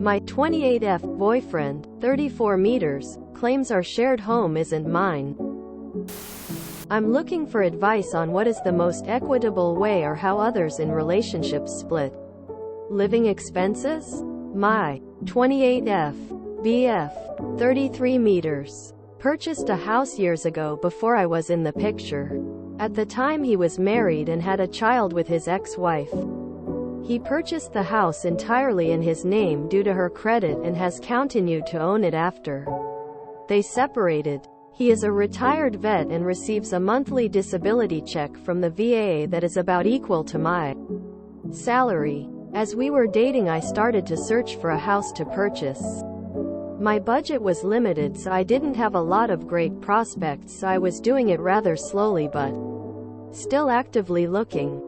My 28F boyfriend, 34 meters, claims our shared home isn't mine. I'm looking for advice on what is the most equitable way or how others in relationships split living expenses. My 28F BF, 33 meters, purchased a house years ago before I was in the picture. At the time he was married and had a child with his ex-wife. He purchased the house entirely in his name due to her credit and has continued to own it after they separated. He is a retired vet and receives a monthly disability check from the VA that is about equal to my salary. As we were dating, I started to search for a house to purchase. My budget was limited, so I didn't have a lot of great prospects, so I was doing it rather slowly but still actively looking.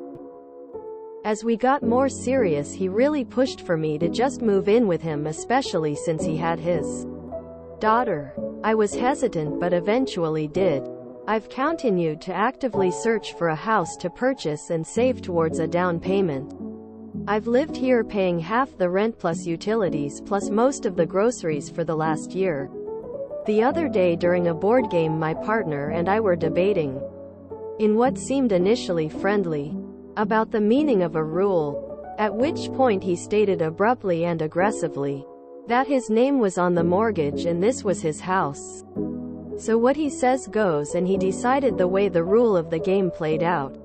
As we got more serious, he really pushed for me to just move in with him, especially since he had his daughter. I was hesitant but eventually did. I've continued to actively search for a house to purchase and save towards a down payment. I've lived here paying half the rent plus utilities plus most of the groceries for the last year. The other day during a board game, my partner and I were debating, in what seemed initially friendly, about the meaning of a rule, at which point he stated abruptly and aggressively that his name was on the mortgage and this was his house. So what he says goes, and he decided the way the rule of the game played out.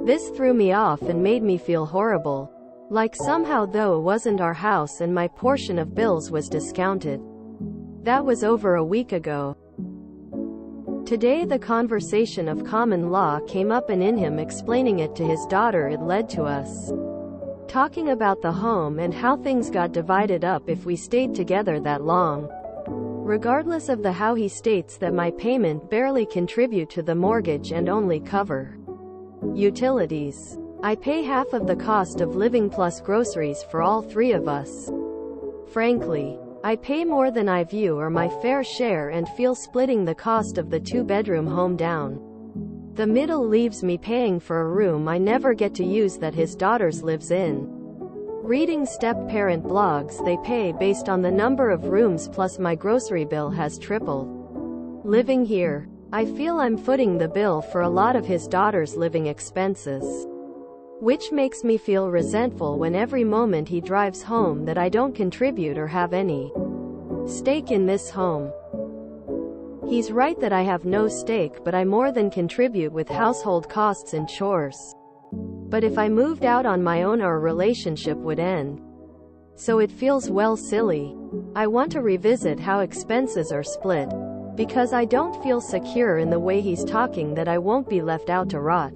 This threw me off and made me feel horrible. Like somehow though it wasn't our house and my portion of bills was discounted. That was over a week ago. Today the conversation of common law came up, and in him explaining it to his daughter, it led to us talking about the home and how things got divided up if we stayed together that long. Regardless of the how, he states that my payment barely contribute to the mortgage and only cover utilities. I pay half of the cost of living plus groceries for all three of us. Frankly, I pay more than I view or my fair share and feel splitting the cost of the two-bedroom home down the middle leaves me paying for a room I never get to use that his daughters lives in. Reading step-parent blogs, they pay based on the number of rooms plus my grocery bill has tripled. Living here, I feel I'm footing the bill for a lot of his daughters' living expenses, which makes me feel resentful when every moment he drives home that I don't contribute or have any stake in this home. He's right that I have no stake, but I more than contribute with household costs and chores. But if I moved out on my own, our relationship would end. So it feels well silly. I want to revisit how expenses are split, because I don't feel secure in the way he's talking that I won't be left out to rot.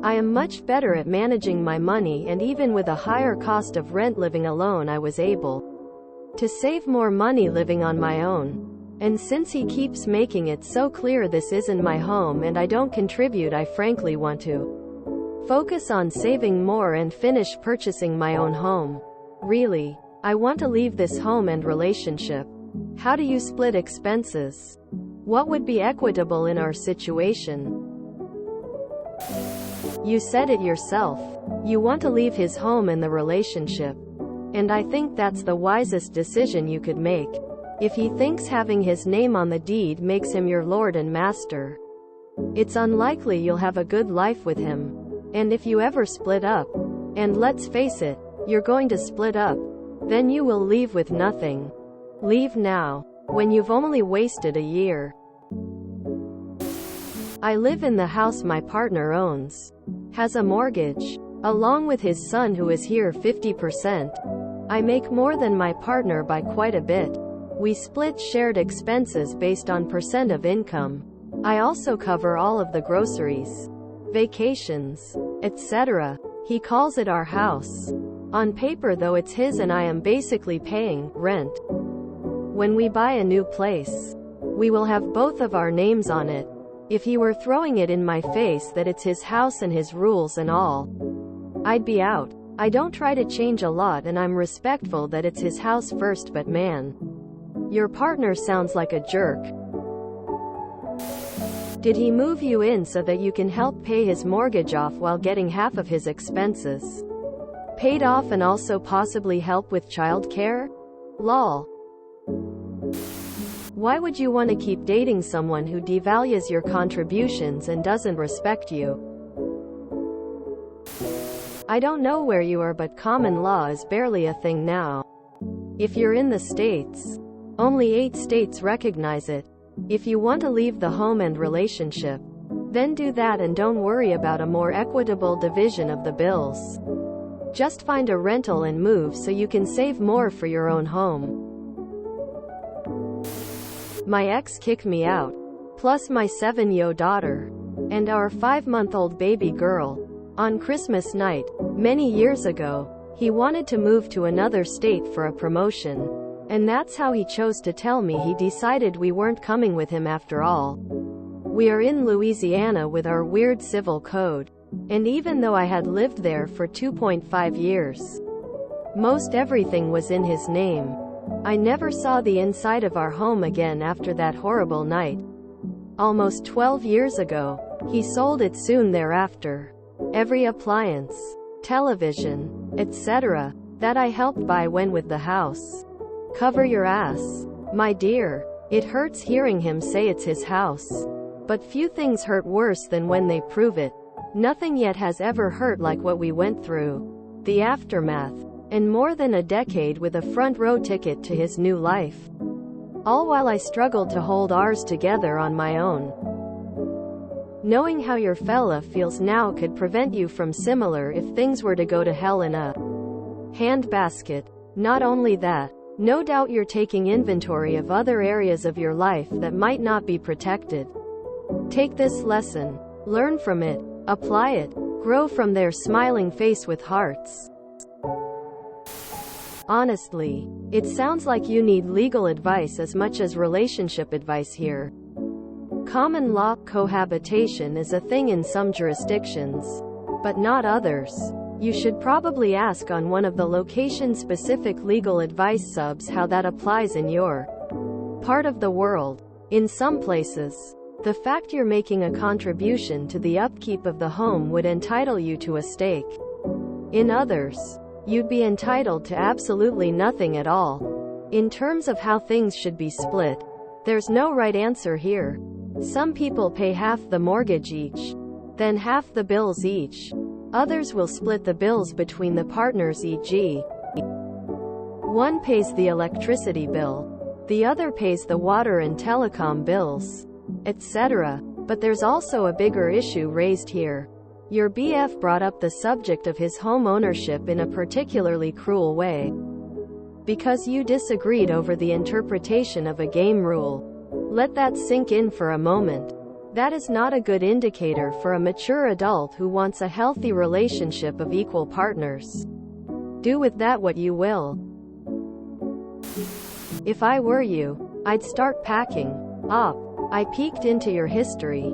I am much better at managing my money, and even with a higher cost of rent living alone, I was able to save more money living on my own. And since he keeps making it so clear this isn't my home and I don't contribute, I frankly want to focus on saving more and finish purchasing my own home. Really, I want to leave this home and relationship. How do you split expenses? What would be equitable in our situation? You said it yourself. You want to leave his home and the relationship. And I think that's the wisest decision you could make. If he thinks having his name on the deed makes him your lord and master, it's unlikely you'll have a good life with him. And if you ever split up, and let's face it, you're going to split up, then you will leave with nothing. Leave now, when you've only wasted a year. I live in the house my partner owns, has a mortgage, along with his son who is here 50%. I make more than my partner by quite a bit. We split shared expenses based on percent of income. I also cover all of the groceries, vacations, etc. He calls it our house. On paper though it's his, and I am basically paying rent. When we buy a new place, we will have both of our names on it. If he were throwing it in my face that it's his house and his rules and all, I'd be out. I don't try to change a lot, and I'm respectful that it's his house first, but man, your partner sounds like a jerk. Did he move you in so that you can help pay his mortgage off while getting half of his expenses paid off and also possibly help with childcare? Lol. Why would you want to keep dating someone who devalues your contributions and doesn't respect you? I don't know where you are, but common law is barely a thing now. If you're in the States, only 8 states recognize it. If you want to leave the home and relationship, then do that and don't worry about a more equitable division of the bills. Just find a rental and move so you can save more for your own home. My ex kicked me out, plus my 7-year-old daughter, and our 5-month-old baby girl. On Christmas night, many years ago, he wanted to move to another state for a promotion. And that's how he chose to tell me he decided we weren't coming with him after all. We are in Louisiana with our weird civil code. And even though I had lived there for 2.5 years, most everything was in his name. I never saw the inside of our home again after that horrible night. Almost 12 years ago, he sold it soon thereafter. Every appliance, television, etc., that I helped buy went with the house. Cover your ass, my dear. It hurts hearing him say it's his house. But few things hurt worse than when they prove it. Nothing yet has ever hurt like what we went through. The aftermath. And more than a decade with a front row ticket to his new life. All while I struggled to hold ours together on my own. Knowing how your fella feels now could prevent you from similar if things were to go to hell in a handbasket. Not only that, no doubt you're taking inventory of other areas of your life that might not be protected. Take this lesson, learn from it, apply it, grow from their smiling face with hearts. Honestly, it sounds like you need legal advice as much as relationship advice here. Common law cohabitation is a thing in some jurisdictions, but not others. You should probably ask on one of the location-specific legal advice subs how that applies in your part of the world. In some places, the fact you're making a contribution to the upkeep of the home would entitle you to a stake. In others, you'd be entitled to absolutely nothing at all. In terms of how things should be split, there's no right answer here. Some people pay half the mortgage each, then half the bills each. Others will split the bills between the partners, e.g. one pays the electricity bill, the other pays the water and telecom bills, etc. But there's also a bigger issue raised here. Your BF brought up the subject of his home ownership in a particularly cruel way. Because you disagreed over the interpretation of a game rule. Let that sink in for a moment. That is not a good indicator for a mature adult who wants a healthy relationship of equal partners. Do with that what you will. If I were you, I'd start packing up. I peeked into your history.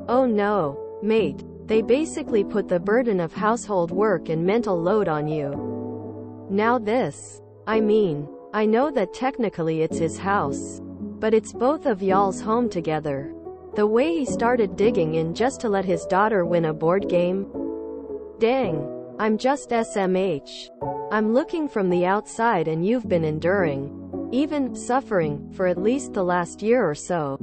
Oh no, mate. They basically put the burden of household work and mental load on you. Now this. I mean, I know that technically it's his house, but it's both of y'all's home together. The way he started digging in just to let his daughter win a board game? Dang. I'm just SMH. I'm looking from the outside and you've been enduring, even suffering, for at least the last year or so.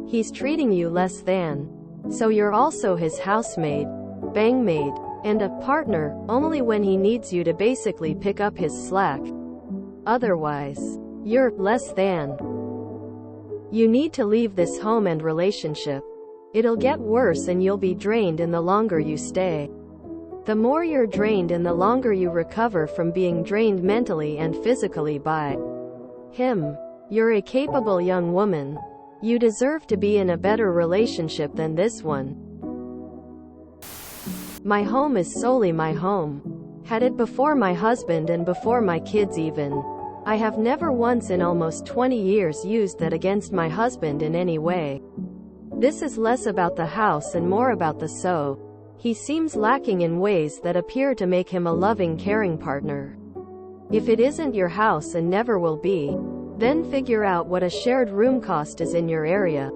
He's treating you less than. So you're also his housemaid, bangmaid, and a partner, only when he needs you to basically pick up his slack. Otherwise, you're less than. You need to leave this home and relationship. It'll get worse and you'll be drained in the longer you stay. The more you're drained and the longer you recover from being drained mentally and physically by him. You're a capable young woman. You deserve to be in a better relationship than this one. My home is solely my home. Had it before my husband and before my kids even. I have never once in almost 20 years used that against my husband in any way. This is less about the house and more about the so. He seems lacking in ways that appear to make him a loving, caring partner. If it isn't your house and never will be, then figure out what a shared room cost is in your area.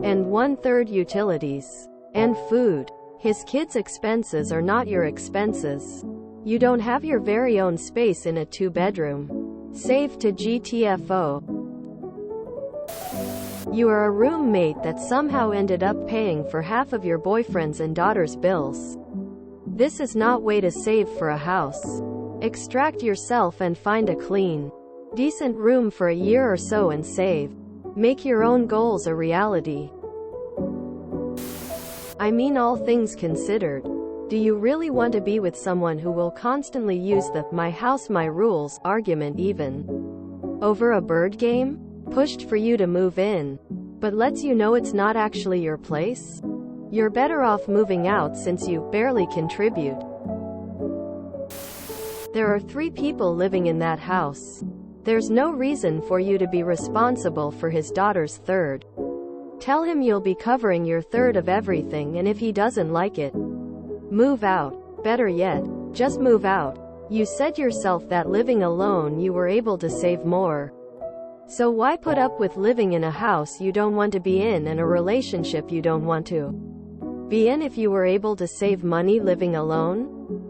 And 1/3 utilities. And food. His kids' expenses are not your expenses. You don't have your very own space in a 2-bedroom. Save to GTFO. You are a roommate that somehow ended up paying for half of your boyfriend's and daughter's bills. This is not way to save for a house. Extract yourself and find a clean, decent room for a year or so and save. Make your own goals a reality. I mean, all things considered, do you really want to be with someone who will constantly use the "my house, my rules" argument even over a bird game? Pushed for you to move in, but lets you know it's not actually your place? You're better off moving out since you barely contribute. There are 3 people living in that house. There's no reason for you to be responsible for his daughter's third. Tell him you'll be covering your third of everything, and if he doesn't like it, move out. Better yet, just move out. You said yourself that living alone you were able to save more. So why put up with living in a house you don't want to be in and a relationship you don't want to be in if you were able to save money living alone?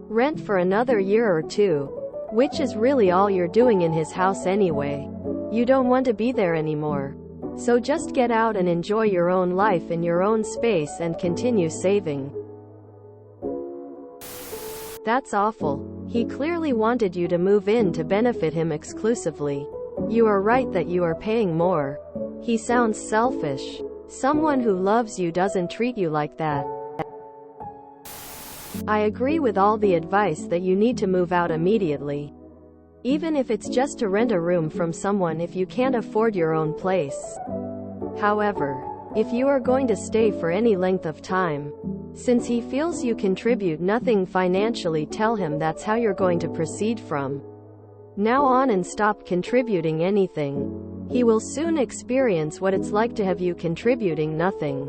Rent for another year or 2, which is really all you're doing in his house anyway. You don't want to be there anymore. So just get out and enjoy your own life in your own space and continue saving. That's awful. He clearly wanted you to move in to benefit him exclusively. You are right that you are paying more. He sounds selfish. Someone who loves you doesn't treat you like that. I agree with all the advice that you need to move out immediately. Even if it's just to rent a room from someone if you can't afford your own place. However, if you are going to stay for any length of time, since he feels you contribute nothing financially, tell him that's how you're going to proceed from now on and stop contributing anything. He will soon experience what it's like to have you contributing nothing.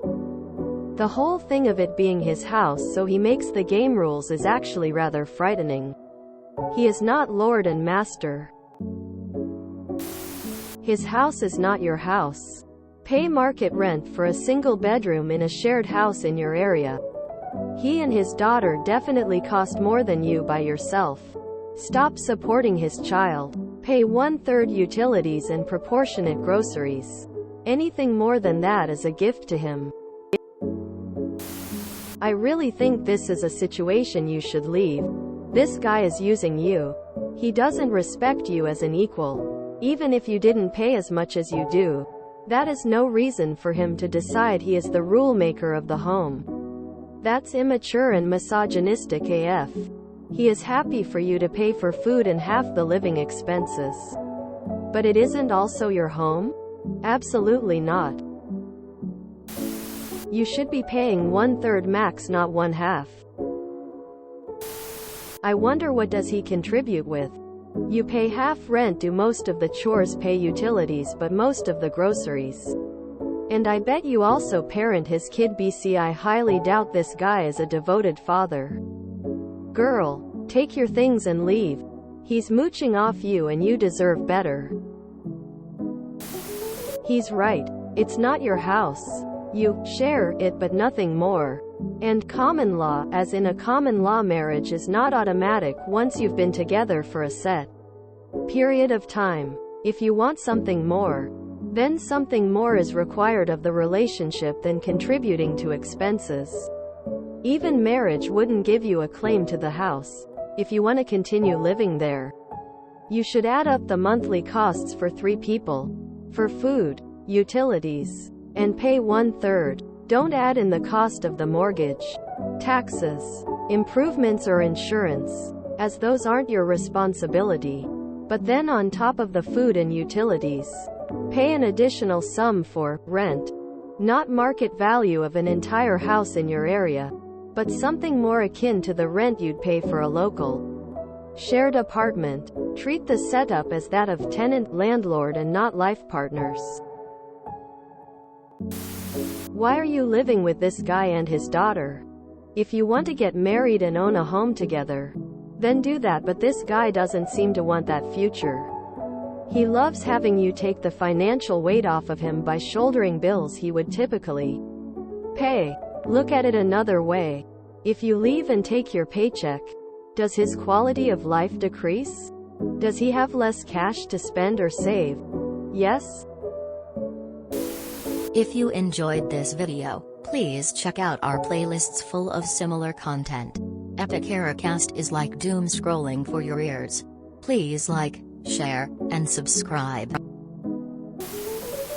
The whole thing of it being his house so he makes the game rules is actually rather frightening. He is not lord and master. His house is not your house. Pay market rent for a single bedroom in a shared house in your area. He and his daughter definitely cost more than you by yourself. Stop supporting his child. Pay 1/3 utilities and proportionate groceries. Anything more than that is a gift to him. I really think this is a situation you should leave. This guy is using you. He doesn't respect you as an equal. Even if you didn't pay as much as you do, that is no reason for him to decide he is the rule maker of the home. That's immature and misogynistic AF. He is happy for you to pay for food and half the living expenses. But it isn't also your home? Absolutely not. You should be paying 1/3 max, not 1/2. I wonder, what does he contribute with? You pay half rent, do most of the chores, pay utilities but most of the groceries. And I bet you also parent his kid. BC, I highly doubt this guy is a devoted father. Girl, take your things and leave. He's mooching off you and you deserve better. He's right. It's not your house. You share it but nothing more. And common law, as in a common law marriage, is not automatic once you've been together for a set period of time. If you want something more, then something more is required of the relationship than contributing to expenses. Even marriage wouldn't give you a claim to the house if you want to continue living there. You should add up the monthly costs for 3 people, for food, utilities, and pay 1/3. Don't add in the cost of the mortgage, taxes, improvements or insurance, as those aren't your responsibility. But then on top of the food and utilities, pay an additional sum for rent. Not market value of an entire house in your area, but something more akin to the rent you'd pay for a local shared apartment. Treat the setup as that of tenant-landlord and not life partners. Why are you living with this guy and his daughter? If you want to get married and own a home together, then do that, but this guy doesn't seem to want that future. He loves having you take the financial weight off of him by shouldering bills he would typically pay. Look at it another way. If you leave and take your paycheck, does his quality of life decrease? Does he have less cash to spend or save? Yes? If you enjoyed this video, please check out our playlists full of similar content. Epic Eracast is like doom scrolling for your ears. Please like, share, and subscribe.